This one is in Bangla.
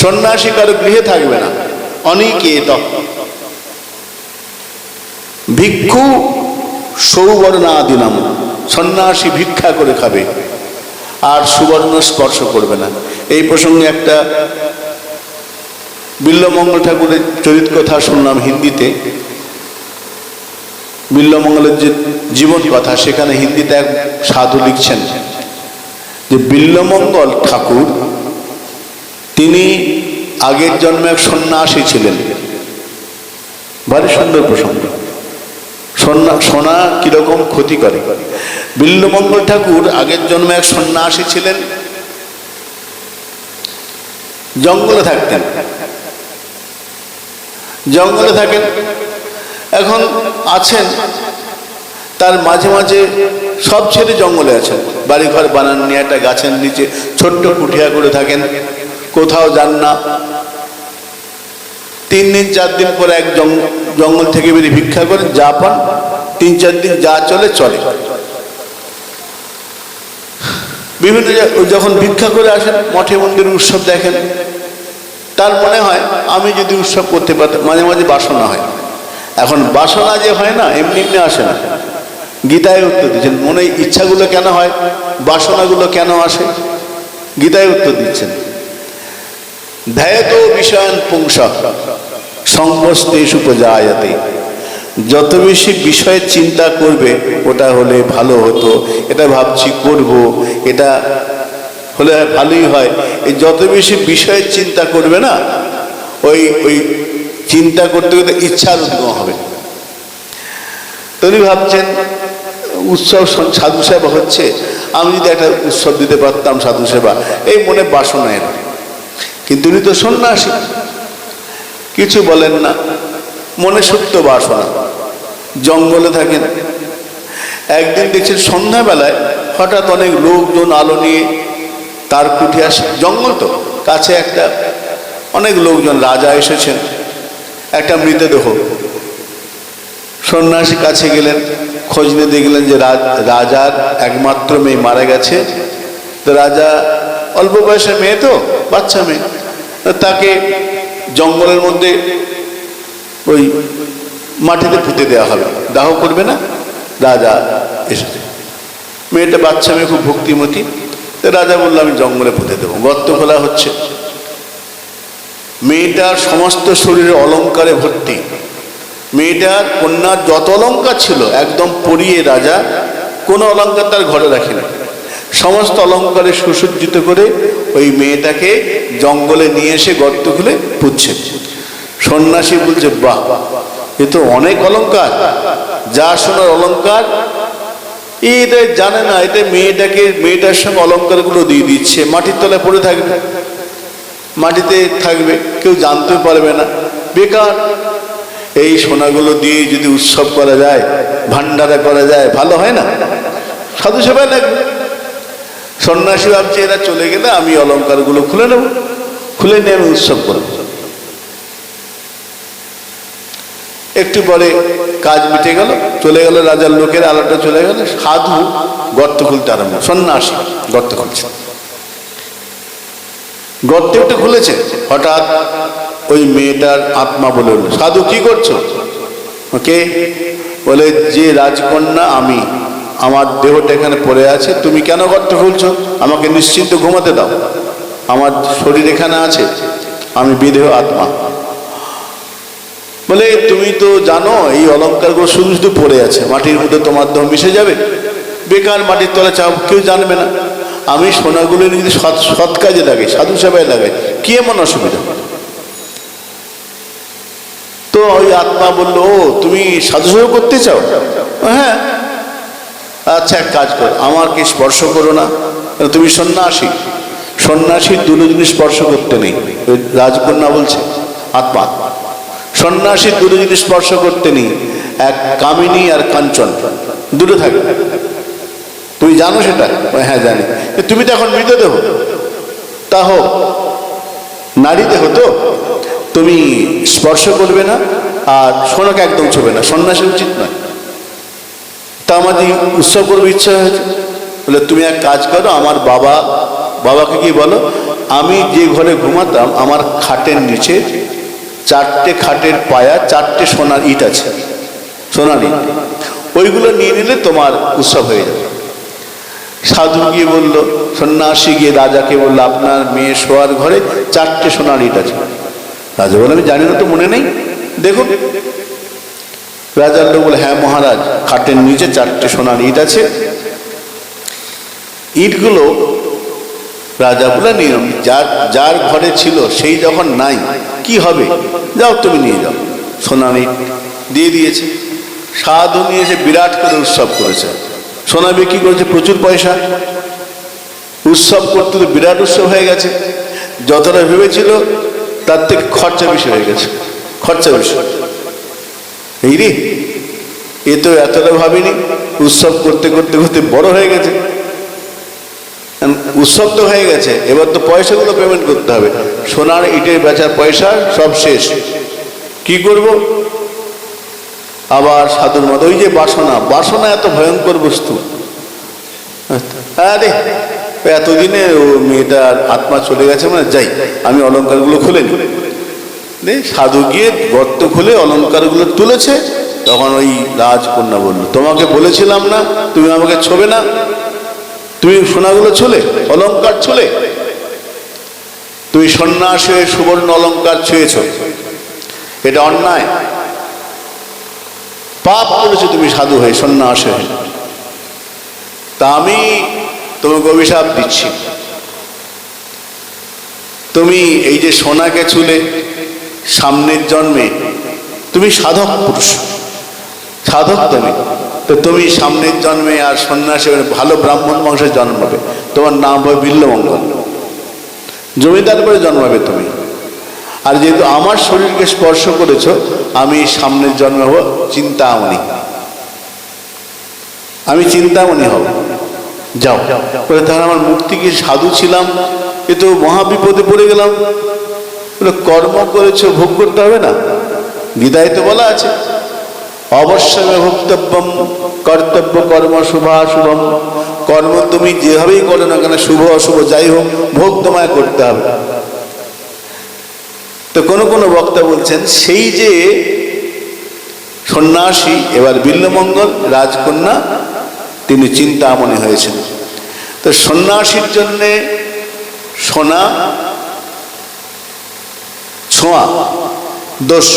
সন্ন্যাসী কারো গৃহে থাকবে না। অনিকেত ভিক্ষু সৌবর্ণাদিনাম, সন্ন্যাসী ভিক্ষা করে খাবে আর সুবর্ণ স্পর্শ করবে না। এই প্রসঙ্গে একটা বিল্বমঙ্গল ঠাকুরের চরিত কথা শুনলাম হিন্দিতে। বিল্বমঙ্গলের যে জীবন কথা, সেখানে হিন্দিতে এক সাধু লিখছেন যে বিল্বমঙ্গল ঠাকুর তিনি আগের জন্মে এক সন্ন্যাসী ছিলেন। ভারী সুন্দর প্রসঙ্গ। সোনা কিরকম ক্ষতি করে। বিল্বমঙ্গল ঠাকুর আগের জন্মে এক সন্ন্যাসী ছিলেন, জঙ্গলে থাকতেন। জঙ্গলে থাকেন, এখন আছেন, তার মাঝে মাঝে সব ছেড়ে জঙ্গলে আছেন, বাড়িঘর বানান নিয়ে একটা গাছের নিচে ছোট্ট কুঠিয়া করে থাকেন, কোথাও যান না। 3 দিন 4 দিন পরে এক জঙ্গল থেকে বেরিয়ে ভিক্ষা করেন, যা পান 3-4 দিন যা চলে চলে। বিভিন্ন যখন ভিক্ষা করে আসেন, মঠে মন্দিরে উৎসব দেখেন, তার মনে হয় আমি যদি উৎসব করতে পারতাম। মাঝে মাঝে বাসনা হয়। এখন বাসনা যে হয় না, এমনি এমনি আসে না। গীতায় উত্তর দিচ্ছেন, মনে ইচ্ছাগুলো কেন হয়, বাসনাগুলো কেন আসে, গীতায় উত্তর দিচ্ছেন। ধ্যায়ত বিষয়ান পুংসঃ সংবস্তেষু উপজায়তে। যত বেশি বিষয়ের চিন্তা করবে, ওটা হলে ভালো হতো, এটা ভাবছি করব, এটা হলে ভালোই হয়, এই যত বেশি বিষয়ের চিন্তা করবে না, ওই চিন্তা করতে করতে ইচ্ছার উদ্গম হবে। তিনি ভাবছেন উৎসব সাধু সেবা হচ্ছে, আমি যদি একটা উৎসব দিতে পারতাম সাধু সেবা, এই মনে বাসনা এর। কিন্তু উনি তো সন্ন্যাসী, কিছু বলেন না, মনে সুপ্ত বাসনা, জঙ্গলে থাকেন। একদিন দেখছেন সন্ধ্যাবেলায় হঠাৎ অনেক লোকজন আলো নিয়ে তার কুঠি আসে। জঙ্গল তো কাছে, একটা অনেক লোকজন, রাজা এসেছেন, একটা মৃতদেহ। সন্ন্যাসী কাছে গেলেন, খোঁজ নিয়ে দেখলেন যে রাজার একমাত্র মেয়ে মারা গেছে। তো রাজা অল্প বয়সের মেয়ে, তো বাচ্চা মেয়ে, তাকে জঙ্গলের মধ্যে ওই মাটিতে পুঁতে দেওয়া হবে, দাহ করবে না। রাজা এসেছে, মেয়েটা বাচ্চা মেয়ে, খুব ভক্তিমতী। তো রাজা বলল আমি জঙ্গলে পুঁতে দেবো। গর্ত খোলা হচ্ছে, মেয়েটার সমস্ত শরীরে অলঙ্কারে ভর্তি। মেয়েটার কন্যার যত অলঙ্কার ছিল একদম পরিয়ে রাজা কোনো অলঙ্কার তার ঘরে রাখেন, সমস্ত অলঙ্কারে সুসজ্জিত করে ওই মেয়েটাকে জঙ্গলে নিয়ে এসে গর্ত খুলে পুঁতছে। সন্ন্যাসী বলছে বাহ, এ তো অনেক অলঙ্কার, যা শোনার অলঙ্কার। এটা জানে না, এটা মেয়েটার সঙ্গে অলঙ্কারগুলো দিয়ে দিচ্ছে, মাটির তলায় পড়ে থাকবে, মাটিতে থাকবে, কেউ জানতে পারবে না, বেকার। এই সোনাগুলো দিয়ে যদি উৎসব করা যায়, ভান্ডারা করা যায়, ভালো হয় না? সাধু সেবায় লাগবে। সন্ন্যাসী ভাবছে এরা চলে গেলে আমি অলঙ্কারগুলো খুলে নেব, খুলে নিয়ে আমি উৎসব করব। একটু পরে কাজ মিটে গেল, চলে গেল রাজার লোকের, আলোটা চলে গেল। সাধু গর্ত খুলতে আরম্ভ, সন্ন্যাসী গর্ত খুলছে। গর্ত একটু খুলেছে, হঠাৎ ওই মেয়েটার আত্মা বলে উঠল, সাধু কি করছো? ওকে বলে, যে রাজকন্যা আমি, আমার দেহটা এখানে পড়ে আছে, তুমি কেন গর্ত খুলছো? আমাকে নিশ্চিন্ত ঘুমাতে দাও, আমার শরীর এখানে আছে, আমি বিদেহ আত্মা। বলে, তুমি তো জানো এই অলঙ্কারগুলো শুধু শুধু পড়ে আছে, মাটির মধ্যে তোমার দেহ মিশে যাবে, বেকার মাটির তলে চাও, কেউ জানবে না। আমি সোনাগুলো যদি সৎ কাজে লাগাই, সাধু সেবায় লাগাই, কি এমন অসুবিধা? তো ওই আত্মা বললো, ও তুমি সাধু সেবা করতে চাও? হ্যাঁ, আচ্ছা এক কাজ কর, আমাকে স্পর্শ করো না, তুমি সন্ন্যাসী। সন্ন্যাসীর দুটো জিনিস স্পর্শ করতে নেই। রাজকন্যা বলছে, আত্মা, সন্ন্যাসীর দুটো জিনিস স্পর্শ করতে নেই, এক কামিনী আর কাঞ্চন, দুটো থাকে। তুমি জানো সেটা? হ্যাঁ জানি। তুমি তো এখন মৃতদেহ, তা হোক নারী দেহ, তো তুমি স্পর্শ করবে না, আর সোনাকে একদম ছবে না, সন্ন্যাসী উচিত নয়। তা আমাদের উৎসব করবে ইচ্ছা হয়েছে, বলে তুমি এক কাজ করো, আমার বাবাকে কি বলো আমি যে ঘরে ঘুমাতাম আমার খাটের নিচে 4টে খাটের পায়া 4টে সোনার ইট আছে, সোনার ইট, ওইগুলো নিয়ে নিলে তোমার উৎসব হয়ে যাবে। সাধু গিয়ে বলল, সন্ন্যাসী গিয়ে রাজাকে বলল, আপনার মেয়ে শোয়ার ঘরে 4টে সোনার ইট আছে। রাজা বলে, আমি জানি না তো, মনে নেই, দেখুন। রাজার লোক বলে, হ্যাঁ মহারাজ, খাটের নিচে 4টে সোনার ইট আছে। ইটগুলো রাজা বলে, নিয়ম যার ঘরে ছিল সেই যখন নাই কি হবে, যাও তুমি নিয়ে যাও। সোনার ইট দিয়ে দিয়েছে। সাধু নিয়ে এসে বিরাট করে উৎসব করেছে, সোনা বিক্রি করেছে, প্রচুর পয়সা। উৎসব করতে তো বিরাট উৎসব হয়ে গেছে, যতটা ভেবেছিল তার থেকে খরচা বেশি হয়ে গেছে, খরচা বেশি। এই রে, এ তো এতটা ভাবিনি, উৎসব করতে করতে করতে বড় হয়ে গেছে। উৎসব তো হয়ে গেছে, এবার তো পয়সাগুলো পেমেন্ট করতে হবে। সোনার ইটের বেচার পয়সা সব শেষ, কি করব? আবার সাধুর মতো, ওই যে বাসনা, বাসনা এত ভয়ঙ্কর বস্তু। আরে এতদিনে ও মেয়েটার আত্মা চলে গেছে, মানে যাই আমি অলঙ্কারগুলো খুলে নিই। সাধু গিয়ে গর্ত খুলে অলঙ্কারগুলো তুলেছে। তখন ওই রাজকন্যা বলল, তোমাকে বলেছিলাম না তুমি আমাকে ছোবে না, তুমি সোনাগুলো ছুলে, অলঙ্কার ছুলে, তুমি সন্ন্যাসী হয়ে সুবর্ণ অলঙ্কার ছুঁয়েছ, এটা অন্যায়, পাপ করেছো তুমি সাধু হয়ে, সন্ন্যাসী হয়ে। তা আমি তোমাকে অভিশাপ দিচ্ছি, তুমি এই যে সোনাকে ছুলে, সামনের জন্মে তুমি সাধক পুরুষ, সাধক তুমি, তো তুমি সামনের জন্মে আর সন্ন্যাসী ভালো ব্রাহ্মণ বংশে জন্মাবে, তোমার নাম হবে বিল্লমঙ্গল, জমিদার করে জন্মাবে তুমি। আর যেহেতু আমার শরীরকে স্পর্শ করেছ, আমি সামনের জন্মে হব চিন্তামণি, আমি চিন্তামণি হব, যাও। তাহলে আমার মুক্তি কি? সাধু ছিলাম, এ তো মহাবিপদে পড়ে গেলাম। কর্ম করেছো, ভোগ করতে হবে না? গীতায় তো বলা আছে, অবশ্যই ভোক্তব্যম কর্তব্য কর্ম শুভাশুভম। কর্ম তুমি যেভাবেই করো না কেন, শুভ অশুভ যাই হোক, ভোগ তোমায় করতে হবে। তো কোন কোন বক্তা বলছেন, সেই যে সন্ন্যাসী এবার বিল্লমঙ্গল রাজকন্যা, তিনি চিন্তামণি হয়েছেন। তো সন্ন্যাসীর জন্যে সোনা ছোঁয়া দোষ,